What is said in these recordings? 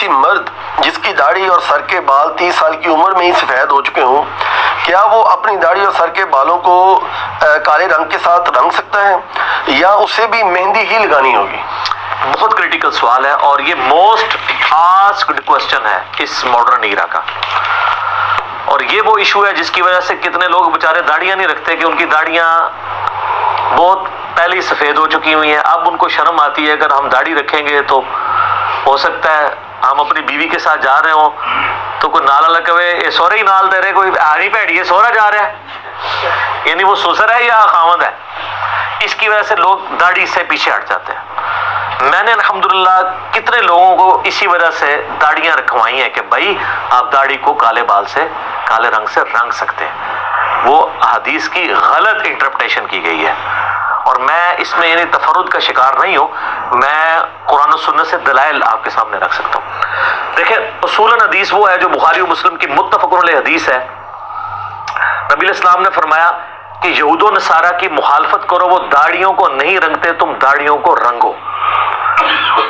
کسی مرد جس کی داڑھی اور سر کے بال 30 سال کی عمر میں ہی سفید ہو چکے ہوں، کیا وہ اپنی داڑھی اور سر کے بالوں کو کالے رنگ کے ساتھ رنگ سکتا ہے یا اسے بھی مہندی ہی لگانی ہوگی؟ بہت کریٹیکل سوال ہے اور یہ موسٹ آسکڈ کوسچن ہے اس ماڈرن ایرا کا، اور یہ وہ ایشو ہے جس کی وجہ سے کتنے لوگ بیچارے داڑیاں نہیں رکھتے کہ ان کی داڑیاں بہت پہلے ہی سفید ہو چکی ہوئی ہیں، اب ان کو شرم آتی ہے اگر ہم داڑھی رکھیں گے تو ہو سکتا ہے ہم اپنی بیوی کے ساتھ جا رہے ہوں تو کوئی نالا لگے یہ سورے ہی نال دے رہے، کوئی آری پیڑی ہے سورا جا رہا ہے، یعنی وہ سسر ہے یا خاوند ہے، اس کی وجہ سے لوگ داڑھی سے پیچھے ہٹ جاتے ہیں۔ میں نے الحمدللہ کتنے لوگوں کو اسی وجہ سے داڑیاں رکھوائی ہیں کہ بھائی آپ داڑھی کو کالے بال سے کالے رنگ سے رنگ سکتے ہیں، وہ حدیث کی غلط انٹرپریٹیشن کی گئی ہے، اور میں اس میں یعنی تفرد کا شکار نہیں ہوں، میں قرآن و سنت سے دلائل آپ کے سامنے رکھ سکتا ہوں۔ دیکھیں اصولاً حدیث وہ ہے جو بخاری و مسلم کی متفق علیہ حدیث ہے، نبی علیہ السلام نے فرمایا کہ یہود و نصارہ کی مخالفت کرو، وہ داڑھیوں کو نہیں رنگتے، تم داڑھیوں کو رنگو۔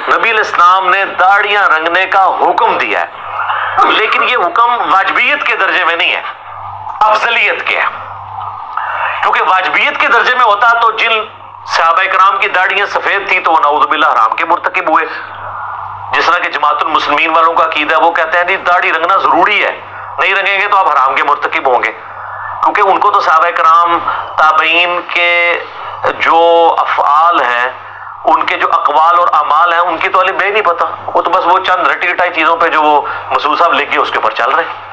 نبی علیہ السلام نے داڑھیاں رنگنے کا حکم دیا ہے، لیکن یہ حکم واجبیت کے درجے میں نہیں ہے، افضلیت کے ہے، کیونکہ واجبیت کے درجے میں ہوتا تو جن صحابہ کرام کی داڑیاں سفید تھی تو وہ نعوذ باللہ حرام کے مرتکب ہوئے، جس طرح کہ جماعت المسلمین والوں کا عقیدہ ہے، وہ کہتے ہیں کہ داڑھی رنگنا ضروری ہے، نہیں رنگیں گے تو آپ حرام کے مرتکب ہوں گے، کیونکہ ان کو تو صحابہ کرام تابعین کے جو افعال ہیں، ان کے جو اقوال اور اعمال ہیں، ان کی تو علی بے نہیں پتہ، وہ تو بس وہ چند رٹی رٹائی چیزوں پہ جو وہ مسعود صاحب لکھ گئے اس کے اوپر چل رہے ہیں۔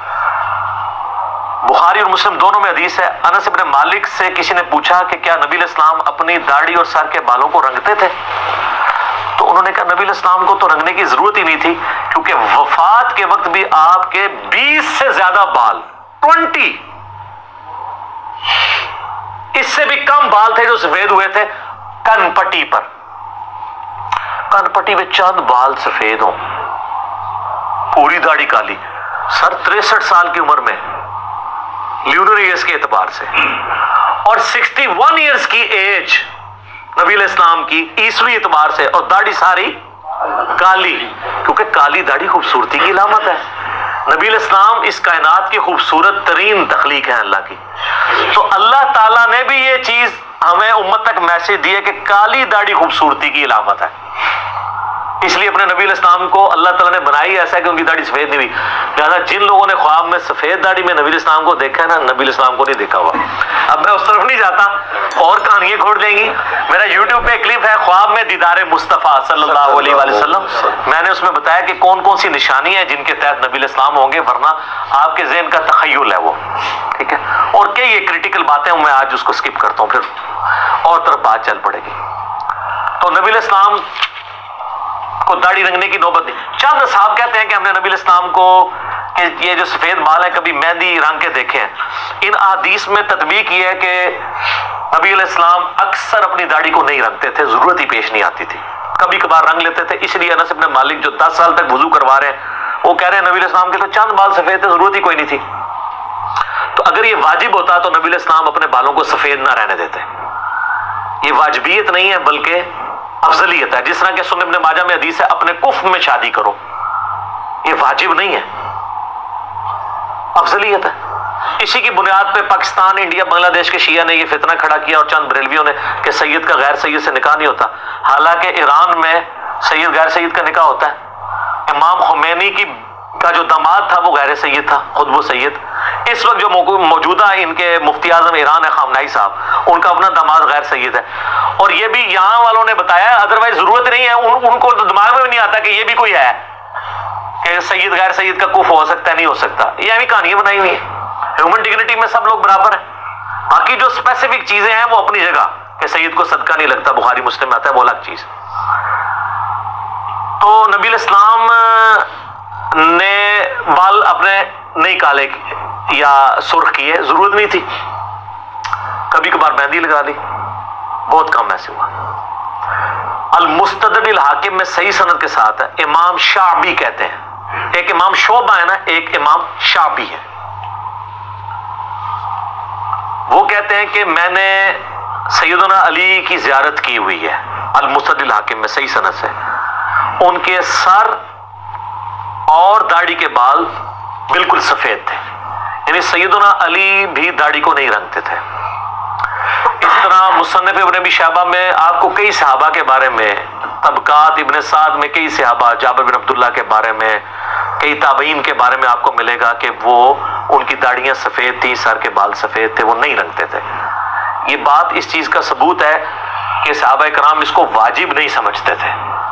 بخاری اور مسلم دونوں میں حدیث ہے، انس ابن مالک سے کسی نے پوچھا کہ کیا نبی علیہ السلام اپنی داڑھی اور سر کے بالوں کو رنگتے تھے؟ تو انہوں نے کہا نبی علیہ السلام کو تو رنگنے کی ضرورت ہی نہیں تھی، کیونکہ وفات کے وقت بھی آپ کے 20 سے زیادہ بال 20 اس سے بھی کم بال تھے جو سفید ہوئے تھے کن پٹی پر، کن پٹی میں چند بال سفید ہوں، پوری داڑھی کالی، سر 63 سال کی عمر میں لیونر ایئرز کے اعتبار سے، اور 61 ایئرز کی ایج نبی علیہ السلام کی عیسوی اعتبار سے، اور داڑھی ساری کالی، کیونکہ کالی داڑھی خوبصورتی کی علامت ہے، نبی علیہ السلام اس کائنات کی خوبصورت ترین تخلیق ہے اللہ کی، تو اللہ تعالیٰ نے بھی یہ چیز ہمیں امت تک میسج دی ہے کہ کالی داڑھی خوبصورتی کی علامت ہے، اس لیے اپنے نبی علیہ السلام کو اللہ تعالیٰ نے بنائی ایسا ہے کہ ان کی داڑھی سفید نہیں ہوئی، لہٰذا جن لوگوں نے خواب میں سفید داڑھی میں نبی علیہ السلام کو دیکھا ہے نا، نبی علیہ السلام کو نہیں دیکھا ہوا۔ اب میں اس طرف نہیں جاتا، اور کہانیاں کھوڑ دیں گی، میرا یوٹیوب پہ ایک کلپ ہے خواب میں دیدار مصطفیٰ صلی اللہ علیہ وآلہ وسلم، میں نے اس میں بتایا کہ کون کون سی نشانیاں ہیں جن کے تحت نبی علیہ السلام ہوں گے، ورنہ آپ کے ذہن کا تخیل ہے وہ، ٹھیک ہے، اور کئی یہ کریٹیکل باتیں میں آج اس کو سکپ کرتا ہوں، پھر اور طرف بات چل پڑے گی۔ تو نبی علیہ السلام کو داڑھی رنگنے کی نوبت دی، چند اصحاب کہتے ہیں کہ ہم نے نبی علیہ السلام کو کہ یہ جو سفید بال ہیں کبھی مہندی رنگ کے دیکھے ہیں، ان احادیث میں تطبیق یہ ہے کہ نبی علیہ السلام اکثر اپنی داڑھی کو نہیں رنگتے تھے، ضرورت ہی پیش نہیں آتی تھی، کبھی کبھار رنگ لیتے تھے، اس لیے انس ابن مالک جو 10 سال تک وضو کروا رہے ہیں وہ کہہ رہے ہیں نبی علیہ السلام کے تو چند بال سفید تھے، ضرورت ہی کوئی نہیں تھی۔ تو اگر یہ واجب ہوتا تو نبی علیہ السلام اپنے بالوں کو سفید نہ رہنے دیتے، یہ واجبیت نہیں ہے بلکہ افضلیت ہے، جس طرح کہ سنن ابن ماجہ میں حدیث ہے اپنے کف میں شادی کرو، یہ واجب نہیں ہے، افضلیت ہے۔ اسی کی بنیاد پہ پاکستان، انڈیا، بنگلہ دیش کے شیعہ نے یہ فتنہ کھڑا کیا اور چند بریلویوں نے کہ سید کا غیر سید سے نکاح نہیں ہوتا، حالانکہ ایران میں سید غیر سید کا نکاح ہوتا ہے، امام خمینی کا جو داماد تھا وہ غیر سید تھا، خود وہ سید، اس وقت جو موجودہ ان کے مفتی اعظم ایران ہے خامنائی صاحب، ان کا اپنا داماد غیر سید ہے، اور یہ بھی یہاں والوں نے بتایا، ادروائز ضرورت نہیں ہے، ان کو دماغ میں بھی نہیں آتا کہ یہ بھی کوئی ہے کہ سید غیر سید کا کف ہو سکتا ہے، نہیں ہو سکتا، یہ ابھی کہانیاں بنائی ہوئی ہیں، ہیومن ڈگنیٹی میں سب لوگ برابر ہیں، باقی جو اسپیسیفک چیزیں ہیں وہ اپنی جگہ، کہ سید کو صدقہ نہیں لگتا بخاری مسلم میں آتا ہے، وہ الگ چیز۔ تو نبی علیہ السلام نے بال اپنے نہیں کالے یا سرخ کیے، ضرورت نہیں تھی، کبھی کبھار مہندی لگا لی، بہت کم ایسے ہوا۔ المستدرک الحاکم میں صحیح سند کے ساتھ ہے، امام شعبی کہتے ہیں، ایک امام شعبہ ہے نا، ایک امام شعبی ہے، وہ کہتے ہیں کہ میں نے سیدنا علی کی زیارت کی ہوئی ہے، المستدرک الحاکم میں صحیح سند سے، ان کے سر اور داڑھی کے بال بالکل سفید تھے، یعنی سیدنا علی بھی داڑھی کو نہیں رنگتے تھے۔ اس طرح مصنف ابن ابی شیبہ میں آپ کو کئی صحابہ کے بارے میں، طبقات ابن سعد میں کئی صحابہ، جابر بن عبداللہ کے بارے میں، کئی تابعین کے بارے میں آپ کو ملے گا کہ وہ ان کی داڑیاں سفید تھی، سر کے بال سفید تھے، وہ نہیں رنگتے تھے۔ یہ بات اس چیز کا ثبوت ہے کہ صحابہ کرام اس کو واجب نہیں سمجھتے تھے،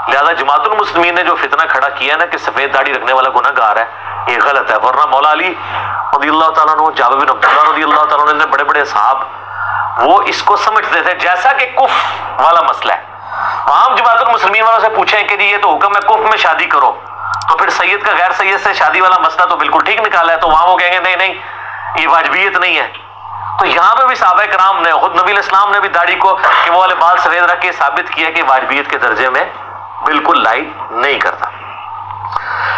لہذا جماعت المسلمین نے جو فتنہ کھڑا کیا نا کہ سفید داڑھی رکھنے والا گناہ گار ہے، یہ غلط ہے۔ ورنہ مولا علی رضی اللہ تعالیٰ عنہ، جابر بن عبداللہ رضی اللہ تعالیٰ عنہ، بڑے بڑے صحاب وہ اس کو سمجھتے تھے، جیسا کہ کف والا مسئلہ ہے۔ عام جماعت المسلمین والوں سے پوچھیں کہ جی یہ تو حکم ہے کف میں شادی کرو، تو پھر سید کا غیر سید سے شادی والا مسئلہ تو بالکل ٹھیک نکالا ہے، تو وہاں وہ کہیں گے نہیں نہیں یہ واجبیت نہیں ہے۔ تو یہاں پہ بھی صحابہ کرام نے، خود نبی الاسلام نے بھی داڑھی کو کہ وہ والے بال سفید رکھ کے ثابت کیا کہ واجبیت کے درجے میں بالکل لائق نہیں کرتا۔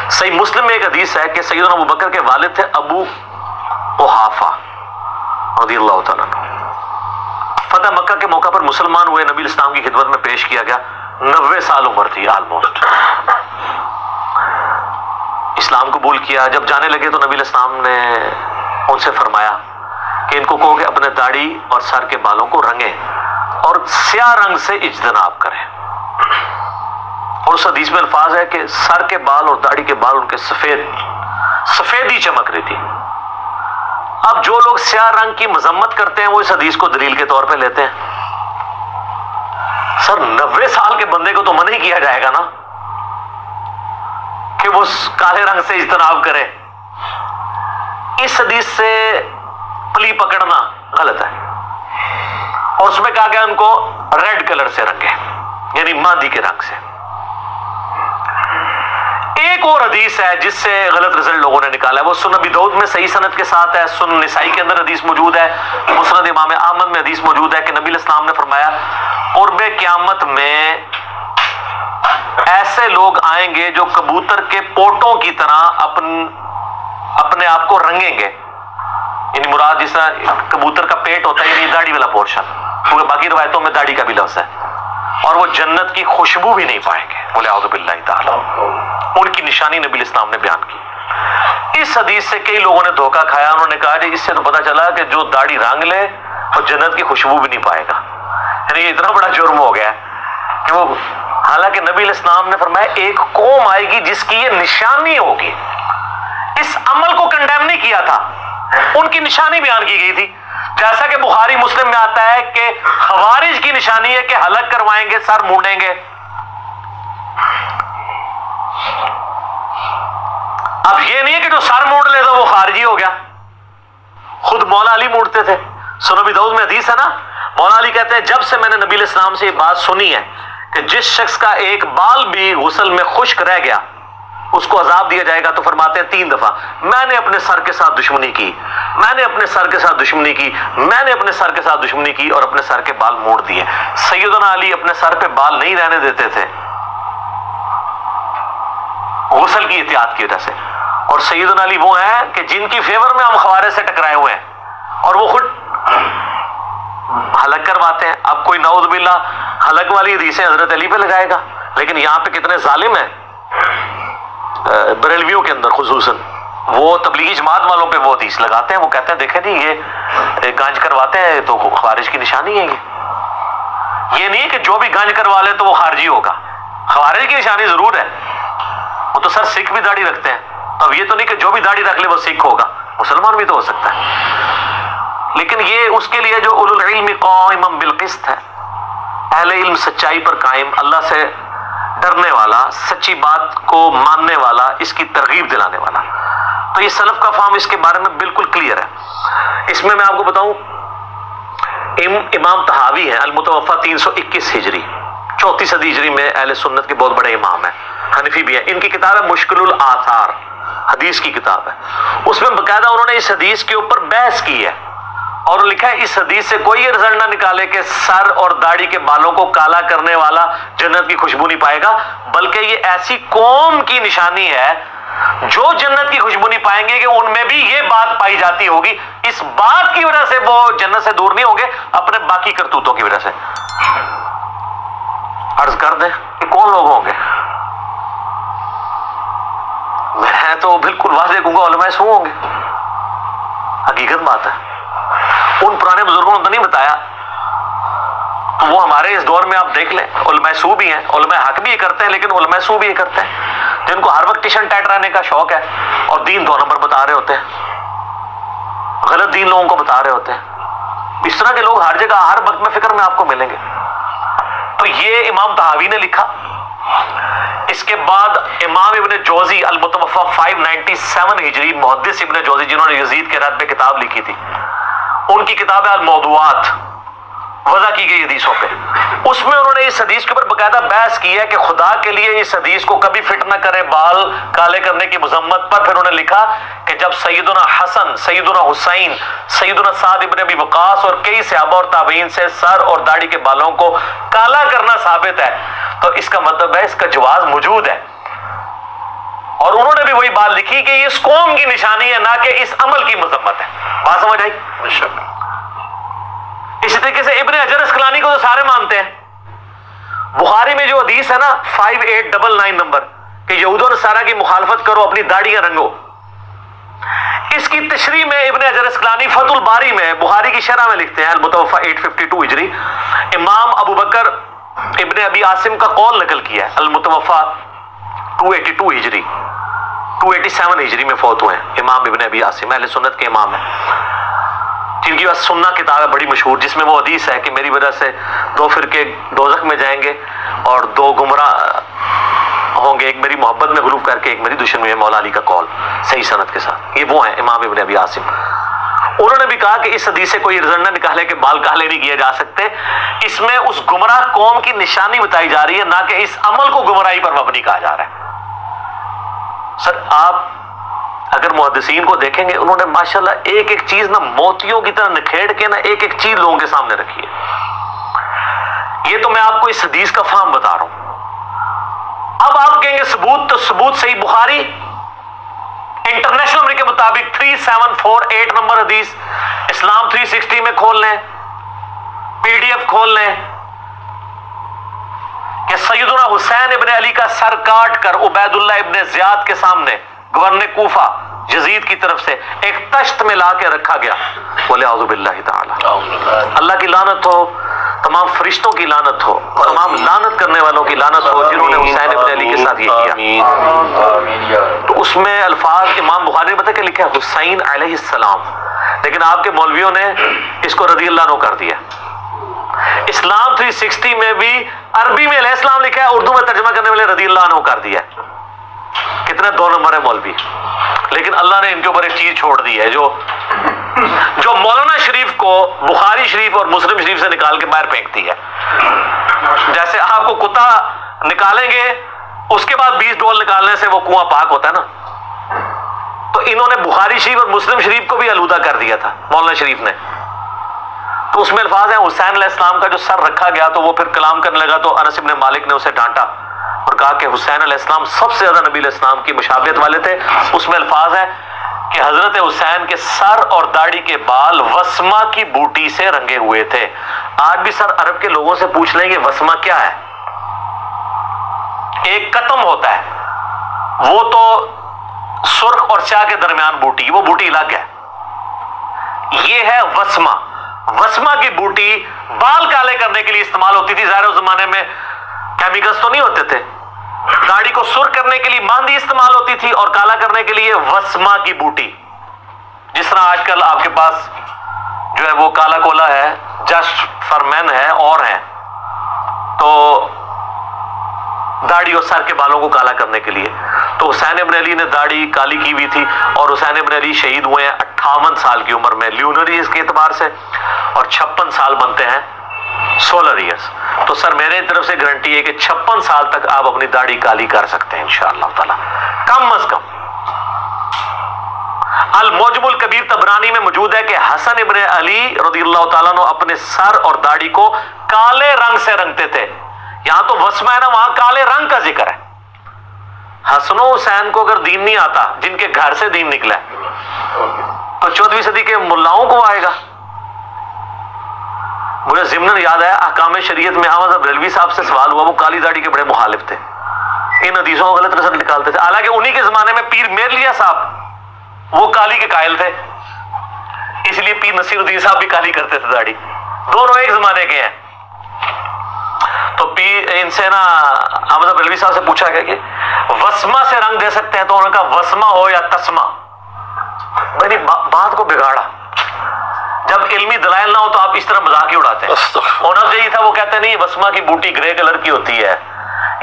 صحیح مسلم میں ایک حدیث ہے کہ سیدنا ابو بکر کے والد تھے ابو قحافہ رضی اللہ تعالیٰ عنہ، فتح مکہ کے موقع پر مسلمان ہوئے، نبی الاسلام کی خدمت میں پیش کیا گیا، 90 سال عمر تھی آلموسٹ، اسلام قبول کیا۔ جب جانے لگے تو نبی الاسلام نے ان سے فرمایا کہ ان کو کہو کہ اپنے داڑھی اور سر کے بالوں کو رنگیں اور سیاہ رنگ سے اجتناب کریں، اور اس حدیث میں الفاظ ہے کہ سر کے بال اور داڑھی کے بال ان کے سفیدی چمک رہی تھی۔ اب جو لوگ سیاہ رنگ کی مذمت کرتے ہیں وہ اس حدیث کو دلیل کے طور پہ لیتے ہیں۔ سر 90 سال کے بندے کو تو منع ہی کیا جائے گا نا کہ وہ کالے رنگ سے اجتناب کرے، اس حدیث سے پلی پکڑنا غلط ہے۔ اور اس میں کہا گیا ان کو ریڈ کلر سے رنگے، یعنی ماندی کے رنگ سے۔ ایک اور حدیث ہے جس سے غلط رزلٹ لوگوں نے نکالا ہے، وہ سنن ابی داؤد میں صحیح سند کے ساتھ ہے، سنن نسائی کے اندر حدیث موجود ہے، مسند امام احمد میں حدیث موجود ہے کہ نبی الاسلام نے فرمایا قرب قیامت میں ایسے لوگ آئیں گے جو کبوتر کے پوٹوں کی طرح اپنے آپ کو رنگیں گے، یعنی مراد جس طرح کبوتر کا پیٹ ہوتا ہے، یعنی داڑھی والا پورشن، کیونکہ باقی روایتوں میں داڑھی کا بھی لفظ ہے، اور وہ جنت کی خوشبو بھی نہیں پائیں گے، بولے اعوذ باللہ تعالی۔ ان کی نشانی نبی الاسلام نے بیان کی۔ اس حدیث سے کئی لوگوں نے دھوکہ کھایا، انہوں نے کہا کہ اس سے تو پتہ چلا کہ جو داڑھی رنگ لے وہ جنت کی خوشبو بھی نہیں پائے گا، یعنی یہ اتنا بڑا جرم ہو گیا کہ وہ، حالانکہ نبی الاسلام نے فرمایا ایک قوم آئے گی جس کی یہ نشانی ہوگی، اس عمل کو کنڈیم نہیں کیا تھا، ان کی نشانی بیان کی گئی تھی، جیسا کہ بخاری مسلم میں آتا ہے کہ خوارج کی نشانی ہے کہ حلق کروائیں گے، سر مونڈیں گے۔ اب یہ نہیں ہے کہ جو سر موڑ لے تو وہ خارجی ہو گیا، خود مولا علی موڑتے تھے، سنن ابی داؤد میں حدیث ہے نا، مولا علی کہتے ہیں جب سے میں نے نبی علیہ السلام سے یہ بات سنی ہے کہ جس شخص کا ایک بال بھی غسل میں خشک رہ گیا اس کو عذاب دیا جائے گا، تو فرماتے ہیں 3 دفعہ میں نے اپنے سر کے ساتھ دشمنی کی، میں نے اپنے سر کے ساتھ دشمنی کی، میں نے اپنے سر کے ساتھ دشمنی کی، اور اپنے سر کے بال موڑ دیے۔ سیدنا علی اپنے سر پہ بال نہیں رہنے دیتے تھے غسل کی احتیاط کی وجہ سے، اور سیدنا علی وہ ہیں کہ جن کی فیور میں ہم خوارج سے ٹکرائے ہوئے ہیں، اور وہ خود حلق کرواتے ہیں۔ اب کوئی نعوذ باللہ حلق والی حدیثیں حضرت علی پہ لگائے گا، لیکن یہاں پہ کتنے ظالم ہیں بریلویوں کے اندر، خصوصاً وہ تبلیغی جماعت والوں پہ وہ حدیث لگاتے ہیں، وہ کہتے ہیں دیکھیں جی یہ گانج کرواتے ہیں تو خوارج کی نشانی ہے۔ یہ نہیں ہے کہ جو بھی گانج کروا لے تو وہ خارجی ہوگا، خوارج کی نشانی ضرور ہے، وہ تو سر سکھ بھی داڑھی رکھتے ہیں، اب یہ تو نہیں کہ جو بھی داڑھی رکھ لے وہ سکھ ہوگا، مسلمان بھی تو ہو سکتا ہے، لیکن یہ اس کے لیے جو اولو العلم قائما بالقسط ہے، اہل علم سچائی پر قائم، اللہ سے ڈرنے والا، سچی بات کو ماننے والا، اس کی ترغیب دلانے والا، تو یہ سلف کا فہم اس کے بارے میں بالکل کلیئر ہے۔ اس میں آپ کو بتاؤں، امام طحاوی ہیں، المتوفا 321 ہجری، 34 صدی ہجری میں اہل سنت کے بہت بڑے امام ہیں، حنفی بھی ہیں، ان کی کتاب ہے مشکل الآثار، حدیث کی کتاب ہے، اس میں باقاعدہ انہوں نے اس حدیث کے اوپر بحث کی ہے، اور لکھا ہے اس حدیث سے کوئی یہ رزلٹ نہ نکالے کہ سر اور داڑھی کے بالوں کو کالا کرنے والا جنت کی خوشبو نہیں پائے گا، بلکہ یہ ایسی قوم کی نشانی ہے جو جنت کی خوشبو نہیں پائیں گے کہ ان میں بھی یہ بات پائی جاتی ہوگی، اس بات کی وجہ سے وہ جنت سے دور نہیں ہوں گے، اپنے باقی کرتوتوں کی وجہ سے۔ عرض کر دیں کہ کون لوگ ہوں گے؟ میرے ہیں تو بالکل واضح کہوں گا علماء سو ہوں گے. حقیقت بات ہے. ان پرانے بزرگوں نے تو نہیں بتایا. وہ ہمارے اس دور میں آپ دیکھ لیں علماء سو بھی ہیں, علماء حق بھی یہ کرتے ہیں, لیکن علماء سو بھی یہ کرتے ہیں جن کو ہر وقت ٹیشن ٹائٹ رہنے کا شوق ہے اور دین 2 نمبر بتا رہے ہوتے ہیں, غلط دین لوگوں کو بتا رہے ہوتے ہیں. اس طرح کے لوگ ہر جگہ ہر وقت میں فکر میں آپ کو ملیں گے. تو یہ امام طحاوی نے لکھا. اس کے بعد امام ابن جوزی المتوفا 597 ہجری, محدث ابن جوزی جنہوں نے یزید کے رد پہ کتاب لکھی تھی, ان کی کتاب ہے الموضوعات, وضع کی گئی حدیثوں پہ. اس میں انہوں نے اس حدیث کے اوپر باقاعدہ بحث کی ہے کہ خدا کے لیے اس حدیث کو کبھی فٹ نہ کرے بال کالے کرنے کی مذمت پر. پھر انہوں نے لکھا کہ جب سیدنا حسن, سیدنا حسین, سیدنا سعد ابن ابی وقاص اور کئی صحابہ اور تابعین سے سر اور داڑھی کے بالوں کو کالا کرنا ثابت ہے تو اس کا مطلب ہے اس کا جواز موجود ہے. اور انہوں نے بھی وہی بات لکھی کہ یہ اس قوم کی نشانی ہے, نہ کہ اس عمل کی مذمت ہے. بات سمجھ آئی؟ اسی طریقے سے ابن حجر اسقلانی کو تو سارے مانتے ہیں. بخاری میں جو حدیث ہے نا 5899 نمبر کہ یہود و نصارہ کی مخالفت کرو, اپنی داڑیاں رنگو, اس کی تشریح میں ابن حجر اسقلانی فتح الباری میں بخاری کی شرح میں لکھتے ہیں المتوفا 852 ہجری, امام ابو بکر ابن ابی عاصم کا قول نقل کیا ہے المتوفا 282 ہجری, 287 ہجری میں فوت ہوئے ہیں امام ابن ابی عاصم, اہل سنت کے امام ہیں, جن کی بس سننا کتاب ہے بڑی مشہور, جس میں وہ حدیث ہے کہ میری وجہ سے 2 فرقے دوزخ میں جائیں گے اور 2 گمراہ ہوں گے, ایک میری محبت میں غلوف کر کے ایک میری دشمنی میں. مولا علی کا قول صحیح سند کے ساتھ. یہ وہ ہیں امام ابن ابی عاصم. انہوں نے بھی کہا کہ اس حدیث سے کوئی رزلٹ نہ نکالے کہ بال کالے نہیں کیے جا سکتے, اس میں اس گمراہ قوم کی نشانی بتائی جا رہی ہے, نہ کہ اس عمل کو گمراہی پر مبنی کہا جا رہا ہے. سر آپ اگر محدثین کو دیکھیں گے, انہوں نے ماشاءاللہ ایک ایک چیز نہ موتیوں کی طرح نکھیڑ کے نہ ایک ایک چیز لوگوں کے سامنے رکھی ہے. یہ تو میں آپ کو اس حدیث کا فہم بتا رہا ہوں. اب آپ کہیں گے ثبوت, تو ثبوت صحیح بخاری انٹرنیشنل نمبر کے مطابق 3748 نمبر حدیث, اسلام 360 میں کھول لیں, PDF کھول لیں کہ سیدنا حسین ابن علی کا سر کاٹ کر عبید اللہ ابن زیاد کے سامنے گورنر کوفہ یزید کی طرف سے ایک تشت میں لا کے رکھا گیا. وَلِعَوْذُ بِاللَّهِ تَعَالَى, اللہ کی لعنت ہو, تمام فرشتوں کی لعنت ہو, تمام لعنت کرنے والوں کی لعنت ہو جنہوں نے حسین ابن علی کے ساتھ یہ کیا. تو اس میں الفاظ امام بخاری نے پتہ کہ لکھا ہے حسین علیہ السلام, لیکن آپ کے مولویوں نے اس کو رضی اللہ عنہ کر دیا. اسلام 360 میں بھی عربی میں علیہ السلام لکھا ہے, اردو میں ترجمہ کرنے والے رضی اللہ عنہ کر دیا. کتنے 2 نمبر ہے مولوی, لیکن اللہ نے ان کے اوپر ایک چیز چھوڑ دی ہے جو مولانا شریف کو بخاری شریف اور مسلم شریف سے نکال کے باہر پھینکتی ہے. جیسے آپ کو کتا نکالیں گے اس کے بعد 20 ڈول نکالنے سے وہ کنواں پاک ہوتا ہے نا, تو انہوں نے بخاری شریف اور مسلم شریف کو بھی آلودہ کر دیا تھا مولانا شریف نے. تو اس میں الفاظ ہیں حسین علیہ السلام کا جو سر رکھا گیا تو وہ پھر کلام کرنے لگا تو انس ابن مالک نے اسے ڈانٹا اور کہا کہ حسین علیہ السلام سب سے زیادہ نبی علیہ السلام کی مشابہت والے تھے. اس میں الفاظ ہیں کہ حضرت حسین کے سر اور داڑھی کے بال وسما کی بوٹی سے رنگے ہوئے تھے. آج بھی سر عرب کے لوگوں سے پوچھ لیں گے وسما کیا ہے. ایک قطم ہوتا ہے, وہ تو سرخ اور سیاہ کے درمیان بوٹی, وہ بوٹی الگ ہے. یہ ہے وسما. وسما کی بوٹی بال کالے کرنے کے لیے استعمال ہوتی تھی. ظاہر اس زمانے میں کیمیکلز تو نہیں ہوتے تھے. داڑھی کو سرخ کرنے کے لیے ماندی استعمال ہوتی تھی اور کالا کرنے کے لیے وسما کی بوٹی. جس طرح آج کل آپ کے پاس جو ہے وہ کالا کولا ہے, جسٹ فار مین ہے اور ہے, تو داڑھی اور سر کے بالوں کو کالا کرنے کے لیے. تو حسین ابن علی نے داڑھی کالی کی ہوئی تھی اور حسین ابن علی شہید ہوئے ہیں 58 سال کی عمر میں لیونریز کے اعتبار سے, اور 56 سال بنتے ہیں سولر ایئرس. تو سر میرے طرف سے گارنٹی ہے کہ 56 سال تک آپ اپنی داڑھی کالی کر سکتے ہیں انشاءاللہ تعالی, کم از کم. المعجم الکبیر طبرانی میں موجود ہے کہ حسن ابن علی رضی اللہ تعالیٰ عنہ اپنے سر اور داڑھی کو کالے رنگ سے رنگتے تھے. یہاں تو وسمہ ہے نا, وہاں کالے رنگ کا ذکر ہے. حسن و حسین کو اگر دین نہیں آتا, جن کے گھر سے دین نکلا ہے, تو 14ویں صدی کے ملاؤں کو آئے گا. مجھے ضمن یاد ہے احکام شریعت میں احمد بریلوی صاحب سے سوال ہوا, وہ کالی داڑھی کے بڑے مخالف تھے. ان حدیثوں کو غلط رزلٹ نکالتے تھے. حالانکہ انہی کے زمانے میں پیر میر لیا صاحب وہ کالی کے قائل تھے, اس لیے پیر نصیر الدین صاحب بھی کالی کرتے تھے داڑھی, دونوں ایک زمانے کے ہیں. تو پیر ان سے نا احمد بریلوی صاحب سے پوچھا گیا کہ وسما سے رنگ دے سکتے ہیں, تو انہوں نے کہا وسما ہو یا تسما. میں نے بات کو بگاڑا, جب علمی دلائل نہ ہو تو آپ اس طرح مذاق ہی اڑاتے ہیں. ہونا چاہیے تھا وہ کہتے نہیں وسما کی بوٹی گرے کلر کی ہوتی ہے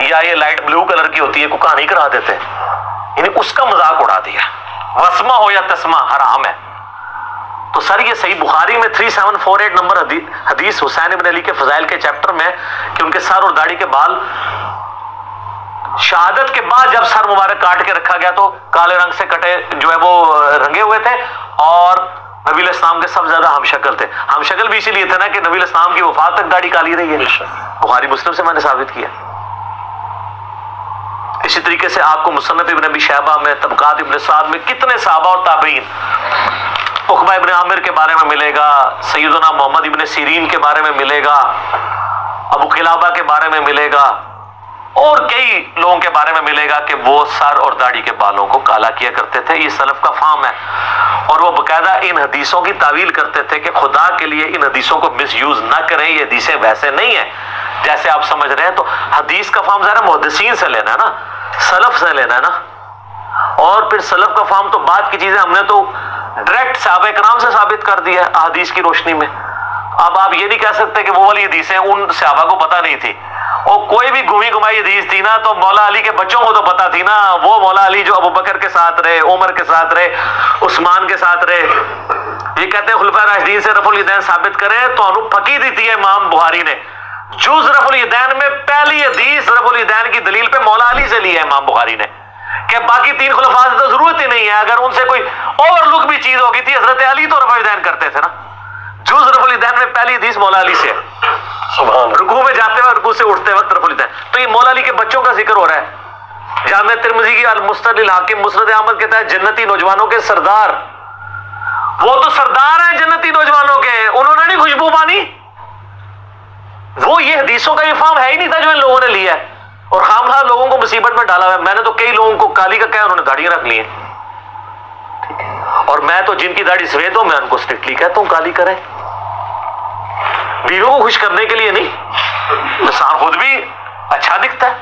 یا یہ لائٹ بلو کلر کی ہوتی ہے, کو کہانی کرا دیتے, یعنی اس کا مذاق اڑا دیا. وسما ہو یا تسما حرام ہے. تو سر یہ صحیح بخاری میں 3748 نمبر حدیث حسین ابن علی کے فضائل کے چیپٹر میں کہ ان کے سر اور داڑھی کے بال شہادت کے بعد جب سر مبارک کاٹ کے رکھا گیا تو کالے رنگ سے کٹے جو ہے وہ رنگے ہوئے تھے, اور نبی علیہ السلام کے سب زیادہ ہم شکل تھے. ہم شکل بھی اسی لیے تھے نا کہ نبی علیہ السلام کی وفات تک داڑھی کالی رہی ہے. بخاری مسلم سے میں نے ثابت کیا. اسی طریقے سے آپ کو مصنف ابن ابی شیبہ میں, طبقات ابن سعد میں کتنے صحابہ اور تابعین, عقبہ ابن عامر کے بارے میں ملے گا, سیدنا محمد ابن سیرین کے بارے میں ملے گا, ابو قلابہ کے بارے میں ملے گا, اور کئی لوگوں کے بارے میں ملے گا کہ وہ سر اور داڑھی کے بالوں کو کالا کیا کرتے تھے. یہ سلف کا فہم ہے, اور وہ باقاعدہ ان حدیثوں کی تعویل کرتے تھے کہ خدا کے لیے ان حدیثوں کو مس یوز نہ کریں, یہ حدیثیں ویسے نہیں ہیں جیسے آپ سمجھ رہے ہیں. تو حدیث کا فہم ذرا محدثین سے لینا ہے نا, سلف سے لینا ہے نا, اور پھر سلف کا فہم تو بعد کی چیزیں ہم نے تو ڈائریکٹ صحابہ کرام سے ثابت کر دیا ہے احادیث کی روشنی میں. اب آپ یہ نہیں کہہ سکتے کہ وہ والی حدیثیں ان صحابہ کو پتہ نہیں تھی, اور کوئی بھی گھومی گھمائی حدیث تھی نا تو مولا علی کے بچوں کو تو پتہ تھی نا. وہ مولا علی جو ابو بکر کے ساتھ رہے, عمر کے ساتھ رہے, عثمان کے ساتھ رہے, یہ کہتے ہیں خلفائے راشدین سے رفع الیدین ثابت کریں تو انو پکی دیتی ہے امام بخاری نے. جز رفع الیدین میں پہلی حدیث رفع الیدین کی دلیل پہ مولا علی سے لی ہے امام بخاری نے, کہ باقی تین خلفاء سے تو ضرورت ہی نہیں ہے. اگر ان سے کوئی اوور لک بھی چیز ہوگی تھی حضرت علی تو رفع الیدین کرتے تھے نا. جز رفع الیدین میں پہلی حدیث مولا علی سے, رکوع میں جاتے وقت, رکوع سے اٹھتے وقت رفع الیدین. تو یہ مولا علی کے بچوں کا ذکر ہو رہا ہے. جامع ترمذی کی المسند الحاکم مسند احمد کہتا ہے جنتی نوجوانوں کے سردار, وہ تو سردار ہیں جنتی نوجوانوں کے, انہوں نے نہیں خوشبو پانی. وہ یہ حدیثوں کا یہ فہم ہے ہی نہیں تھا جو ان لوگوں نے لیا ہے, اور خامخواہ لوگوں کو مصیبت میں ڈالا ہوا ہے. میں نے تو کئی لوگوں کو کالی کا کہا, انہوں نے داڑیاں رکھ لی ہیں, اور میں تو جن کی داڑھی سفید ہو میں ان کو اسٹرکٹلی کہتا ہوں کالی کریں, بیویوں کو خوش کرنے کے لیے نہیں. انسان خود بھی اچھا دکھتا ہے.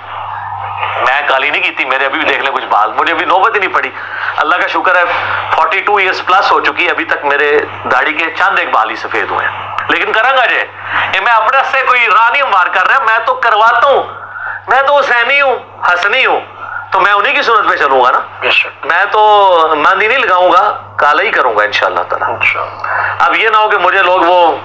میں کالی نہیں کی تھی, میرے ابھی بھی دیکھ لیں کچھ بال, مجھے ابھی نوبت ہی نہیں پڑی. اللہ کا شکر ہے 42 ایئرس پلس ہو چکی, ابھی تک میرے داڑھی کے چند ایک بال ہی سفید ہوئے ہیں. لیکن کروں گا جے میں اپنے سے کوئی راہ نہیں مار کر رہا, میں تو کرواتا ہوں. میں تو حسینی ہوں, حسنی ہوں, تو میں انہی کی سنت پہ چلوں گا نا. میں تو مہندی نہیں لگاؤں گا, کالا ہی کروں گا انشاءاللہ تعالی. اب یہ نہ ہو کہ مجھے لوگ وہ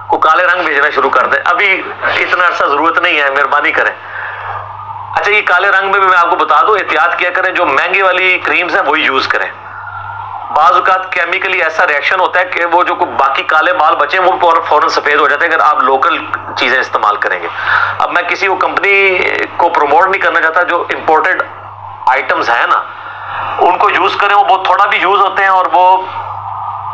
کو کالے رنگ بھیجنا شروع کر دیں, ابھی اتنا عرصہ ضرورت نہیں ہے, مہربانی کریں. اچھا یہ کالے رنگ میں بھی میں آپ کو بتا دوں, احتیاط کیا کریں, جو مہنگی والی کریمز ہیں وہی یوز کریں. بعض اوقات کیمیکلی ایسا ریئیکشن ہوتا ہے کہ وہ جو باقی کالے بال بچے ہیں وہ فوراً سفید ہو جاتے ہیں اگر آپ لوکل چیزیں استعمال کریں گے. اب میں کسی کو کمپنی کو پروموٹ نہیں کرنا چاہتا, جو امپورٹڈ آئٹمز ہیں نا ان کو یوز کریں, وہ بہت تھوڑا بھی یوز ہوتے ہیں اور وہ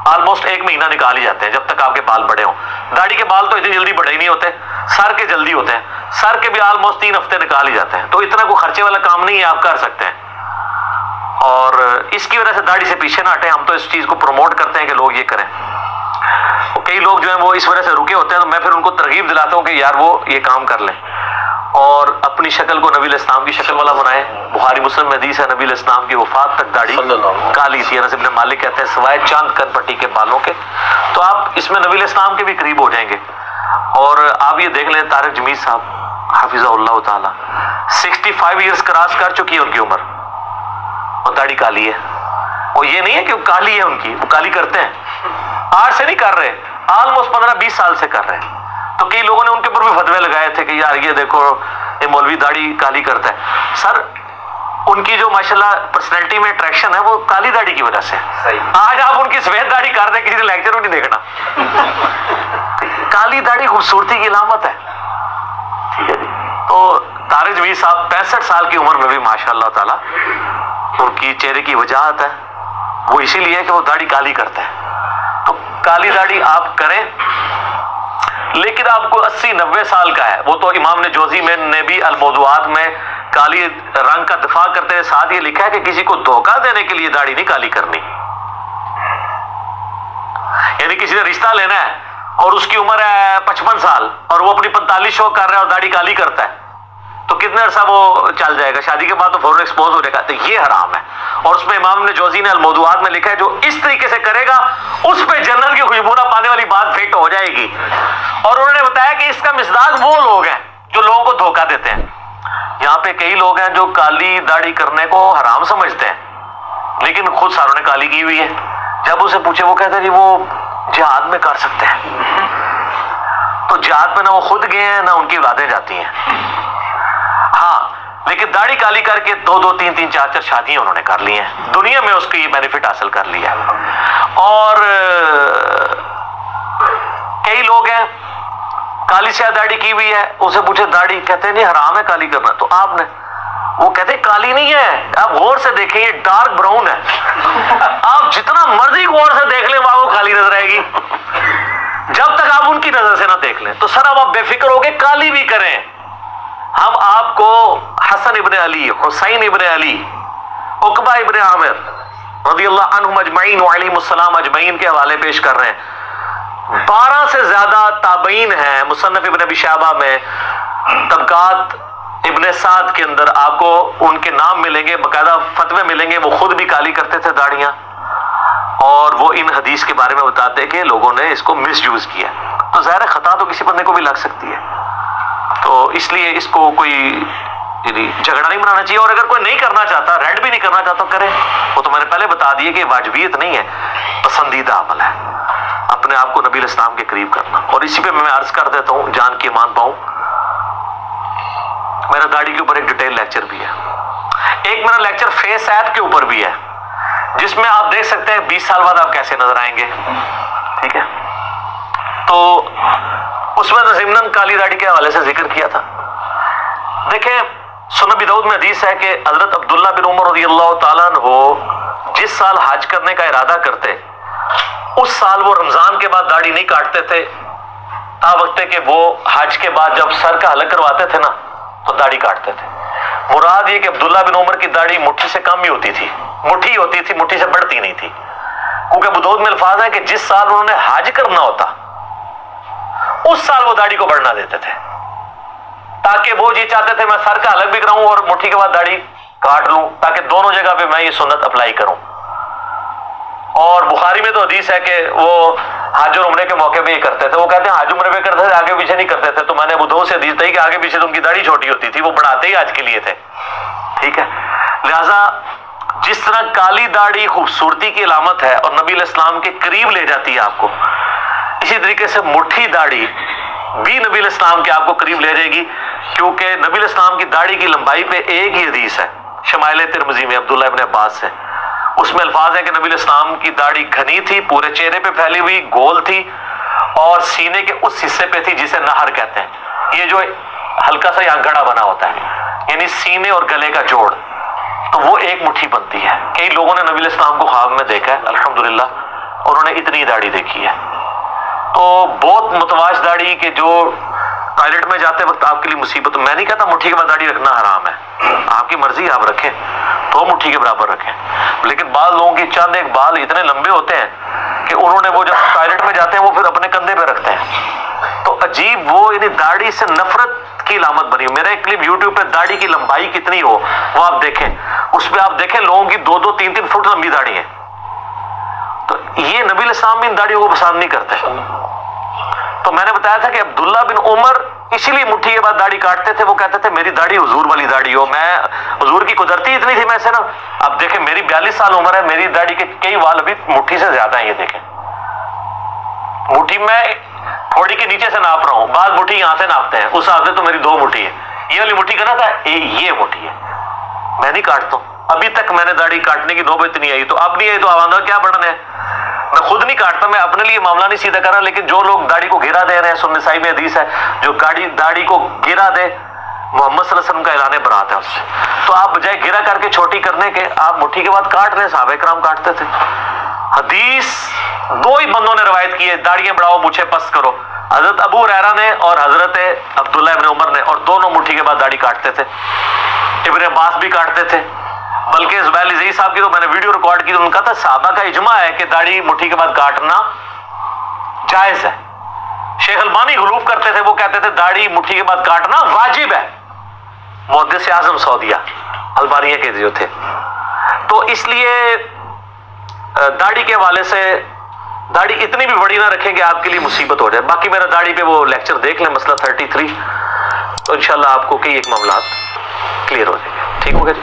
آلموسٹ 1 مہینہ نکال ہی جاتے ہیں جب تک آپ کے بال بڑے ہوں. داڑھی کے بال تو اتنی جلدی بڑے ہی نہیں ہوتے, سر کے جلدی ہوتے ہیں, سر کے بھی آلموسٹ 3 ہفتے نکال ہی جاتے ہیں. تو اتنا کوئی خرچے والا کام نہیں ہے, آپ کر سکتے ہیں. اور اس کی وجہ سے داڑھی سے پیچھے نہ ہٹیں, ہم تو اس چیز کو پروموٹ کرتے ہیں کہ لوگ یہ کریں. کئی لوگ جو ہیں وہ اس وجہ سے رکے ہوتے ہیں, تو میں پھر ان کو ترغیب دلاتا ہوں کہ یار وہ یہ کام کر لیں اور اپنی شکل کو نبی علیہ السلام کی شکل والا بنائیں. بخاری مسلم میں حدیث ہے نبی علیہ السلام کی وفات تک داڑھی کالی تھی. انس بن مالک کہتے ہیں سوائے چاند کن پٹی کے بالوں کے, تو آپ اس میں نبی علیہ السلام کے بھی قریب ہو جائیں گے. اور آپ یہ دیکھ لیں طارق جمیل صاحب حفظہ اللہ تعالی 65 ایئرس کراس کر چکی ہے ان کی عمر, اور داڑھی کالی ہے. اور یہ نہیں ہے کہ وہ کالی ہے ان کی, وہ کالی کرتے ہیں, آج سے نہیں کر رہے, آلموسٹ 15-20 سال سے کر رہے ہیں. تو کئی لوگوں نے ان کے اوپر بھی فتوے لگائے تھے کہ یار یہ دیکھو یہ مولوی داڑھی کالی کرتا ہے. سر ان کی جو ماشاءاللہ پرسنالٹی میں اٹریکشن ہے وہ کالی داڑھی کی وجہ سے. آج آپ ان کی سفید داڑھی کر دیں, کسی نے لیکچر میں نہیں دیکھنا. کالی داڑھی خوبصورتی کی علامت ہے. ٹھیک ہے جی. تو طارق جمیل صاحب 65 سال کی عمر میں بھی ماشاءاللہ تعالی ان کی چہرے کی وجاہت ہے وہ اسی لیے کہ وہ داڑھی کالی کرتے ہیں. تو کالی داڑھی آپ کریں, لیکن آپ کو 80-90 سال کا ہے, وہ تو امام نے جوزی میں نے بھی الموضوعات میں کالی رنگ کا دفاع کرتے ہوئے ساتھ یہ لکھا ہے کہ کسی کو دھوکہ دینے کے لیے داڑھی نہیں کالی کرنی. یعنی کسی نے رشتہ لینا ہے اور اس کی عمر ہے 55 سال اور وہ اپنی 45 شو کر رہا ہے اور داڑھی کالی کرتا ہے تو کتنے عرصہ وہ چل جائے گا؟ شادی کے بعد تو فوراً ایکسپوز ہو جائے گا. تو یہ حرام ہے. اور اس میں امام نے جوزی نے الموضوعات میں لکھا ہے جو اس طریقے سے کرے گا اس پہ جنت کی خوشبو نہ پانے والی بات فٹ ہو جائے گی. اور انہوں نے بتایا کہ اس کا مزداق وہ لوگ ہیں جو لوگوں کو دھوکہ دیتے ہیں. یہاں پہ کئی لوگ ہیں جو کالی داڑھی کرنے کو حرام سمجھتے ہیں لیکن خود ساروں نے کالی کی ہوئی ہے. جب اسے پوچھے وہ کہتے ہیں جی وہ جہاد میں کر سکتے ہیں. تو جہاد میں نہ وہ خود گئے ہیں نہ ان کی اولادیں جاتی ہیں. ہاں لیکن داڑھی کالی کر کے 2 3 4 شادیاں انہوں نے کر لی ہیں. دنیا میں اس کی یہ بینیفٹ حاصل کر لیا. اور کئی لوگ ہیں کالی سیاہ داڑھی کی ہوئی ہے, اسے پوچھے داڑھی, کہتے ہیں نہیں حرام ہے کالی کرنا. تو آپ نے, وہ کہتے ہیں کالی نہیں ہے, آپ غور سے دیکھیں یہ ڈارک براؤن ہے. آپ جتنا مرضی غور سے دیکھ لیں وہ کالی نظر آئے گی جب تک آپ ان کی نظر سے نہ دیکھ لیں. تو سر اب آپ بے فکر ہو کے کالی بھی کریں. ہم آپ کو حسن ابن علی, حسین ابن علی, عقبہ ابن عامر رضی اللہ عنہم اجمعین وعلیہم السلام اجمعین کے حوالے پیش کر رہے ہیں. 12 سے زیادہ تابعین ہیں. مصنف ابن ابی شیبہ میں, طبقات ابن سعد کے اندر آپ کو ان کے نام ملیں گے, باقاعدہ فتوے ملیں گے. وہ خود بھی کالی کرتے تھے داڑیاں, اور وہ ان حدیث کے بارے میں بتاتے ہیں کہ لوگوں نے اس کو مس یوز کیا. تو ظاہر خطا تو کسی بندے کو بھی لگ سکتی ہے, تو اس لیے اس کو کوئی جھگڑا نہیں بنانا چاہیے. اور اگر کوئی نہیں کرنا چاہتا, ریڈ بھی نہیں کرنا چاہتا, کرے. وہ تو میں نے پہلے بتا دیے کہ واجبیت نہیں ہے, پسندیدہ عمل ہے اپنے آپ کو نبی الاسلام کے قریب کرنا. اور اسی پہ میں عرض کر دیتا ہوں جان کے ایمان پاؤں, میرا داڑھی کے اوپر ایک ڈیٹیل لیکچر بھی ہے. ایک میرا لیکچر فیس ایپ کے اوپر بھی ہے جس میں آپ دیکھ سکتے ہیں 20 سال بعد آپ کیسے نظر آئیں گے. ٹھیک ہے, تو اس میں ضمناً کالی داڑھی کے حوالے سے ذکر کیا تھا. دیکھیں سنن ابی داؤد میں حدیث ہے کہ حضرت عبداللہ بن عمر رضی اللہ تعالیٰ عنہ جس سال حج کرنے کا ارادہ کرتے اس سال وہ رمضان کے بعد داڑھی نہیں کاٹتے تھے, تا وقت کہ وہ حج کے بعد جب سر کا حلق کرواتے تھے نا تو داڑھی کاٹتے تھے. مراد یہ کہ عبداللہ بن عمر کی داڑھی مٹھی سے کم ہی ہوتی تھی, مٹھی ہوتی تھی, مٹھی سے بڑھتی نہیں تھی. کیونکہ ابو داؤد میں الفاظ ہے کہ جس سال انہوں نے حج کرنا ہوتا اس سال وہ داڑھی کو بڑھنا دیتے تھے, تاکہ وہ یہ چاہتے تھے میں سر کا حلق بھی کراؤں اور مٹھی کے بعد داڑھی کاٹ لوں, تاکہ دونوں جگہ پہ میں یہ سنت اپلائی کروں. اور بخاری میں تو حدیث ہے کہ وہ حج اور عمرے کے موقع پہ یہ کرتے تھے. وہ کہتے ہیں حج عمرے پہ کرتے تھے, آگے پیچھے نہیں کرتے تھے. تو میں نے ابو داؤد سے حدیث دی کہ آگے پیچھے تو ان کی داڑھی چھوٹی ہوتی تھی, وہ بڑھاتے ہی حج کے لیے تھے. ٹھیک ہے, لہذا جس طرح کالی داڑھی خوبصورتی کی علامت ہے اور نبی الاسلام کے قریب لے جاتی ہے آپ کو, اسی طریقے سے مٹھی داڑھی بھی نبی الاسلام کے آپ کو قریب لے جائے گی. کیونکہ نبی الاسلام کی داڑھی کی لمبائی پہ ایک ہی حدیث ہے شمائل ترمذی میں عبداللہ ابن عباس سے. اس میں الفاظ ہیں کہ نبی الاسلام کی داڑھی گھنی تھی, پورے چہرے پہ پھیلی ہوئی, گول تھی, اور سینے کے اس حصے پہ تھی جسے نہر کہتے ہیں. یہ جو ہلکا سا یہاں گڑا بنا ہوتا ہے, یعنی سینے اور گلے کا جوڑ, تو وہ ایک مٹھی بنتی ہے. کئی لوگوں نے نبی الاسلام کو خواب میں دیکھا ہے الحمدللہ, انہوں نے اتنی داڑھی دیکھی ہے. تو بہت متواش داڑھی کہ جو ٹوائلٹ میں جاتے وقت آپ کے لیے مصیبت. میں نہیں کہتا مٹھی کے بعد داڑھی رکھنا حرام ہے, آپ کی مرضی, آپ رکھیں تو مٹھی کے برابر رکھیں. لیکن بعض لوگوں کی چند ایک بال اتنے لمبے ہوتے ہیں کہ انہوں نے وہ جب ٹوائلٹ میں جاتے ہیں وہ پھر اپنے کندھے پہ رکھتے ہیں. تو عجیب, وہ یعنی داڑھی سے نفرت کی علامت بنی. میرا ایک کلپ یوٹیوب پہ داڑھی کی لمبائی کتنی ہو وہ آپ دیکھیں, اس پہ آپ دیکھیں لوگوں کی 2 3 فٹ لمبی داڑھی ہے. تو یہ نبی الاسلام بھی ان داڑھیوں کو پسند نہیں کرتے. تو میں نے بتایا تھا کہ عبداللہ بن عمر اسی لیے مٹھی کے بعد داڑھی کاٹتے تھے. وہ کہتے تھے میری داڑھی حضور والی داڑھی ہو, میں حضور کی قدرتی اتنی تھی میں سے نا. اب دیکھیں میری 42 سال عمر ہے, میری داڑھی کے کئی وال ابھی مٹھی سے زیادہ ہیں. یہ دیکھیں مٹھی میں تھوڑی کے نیچے سے ناپ رہا ہوں, بعض مٹھی یہاں سے ناپتے ہیں, اس حساب سے تو میری 2 مٹھی ہے. یہ والی مٹھی کرنا تھا, یہ مٹھی ہے. میں نہیں کاٹتا ہوں, ابھی تک میں نے داڑھی کاٹنے کی نوبت نہیں آئی. تو اب نہیں آئی تو آواز کیا بڑھنا ہے. میں خود نہیں کاٹتا, میں اپنے لیے معاملہ نہیں سیدھا کر رہا. لیکن جو لوگ داڑھی کو گرا دے رہے ہیں, سنن نسائی میں حدیث ہے جو داڑھی کو گرا دے محمد صلی اللہ علیہ وسلم کا اعلان برات ہے اس سے. تو آپ بجائے گرا کر کے چھوٹی کرنے کے آپ مٹھی کے بعد کاٹ رہے ہیں. صحابہ کرام کاٹتے تھے. حدیث 2 ہی بندوں نے روایت کی ہے, داڑیاں بڑھاؤ مجھے پست کرو, حضرت ابو ہریرہ نے اور حضرت عبداللہ ابن عمر نے, اور دونوں مٹھی کے بعد داڑھی کاٹتے تھے. ابن عباس بھی کاٹتے تھے، بلکہ زبیر علی صاحب کی تو میں نے ویڈیو ریکارڈ کی تو ان کا تھا صحابہ کا اجماع ہے کہ داڑھی مٹھی کے بعد کاٹنا جائز ہے۔ شیخ البانی غلوف کرتے تھے، وہ کہتے تھے داڑھی مٹھی کے بعد کاٹنا واجب ہے، محدث اعظم سعودیہ البانیہ کے جو تھے۔ تو اس لیے داڑھی کے حوالے سے داڑھی اتنی بھی بڑی نہ رکھیں کہ آپ کے لیے مصیبت ہو جائے۔ باقی میرا داڑھی پہ وہ لیکچر دیکھ لیں، مسئلہ 33، تو انشاءاللہ آپ کو کئی ایک معاملات کلیئر ہو جائیں گے۔ ٹھیک ہوگا جی؟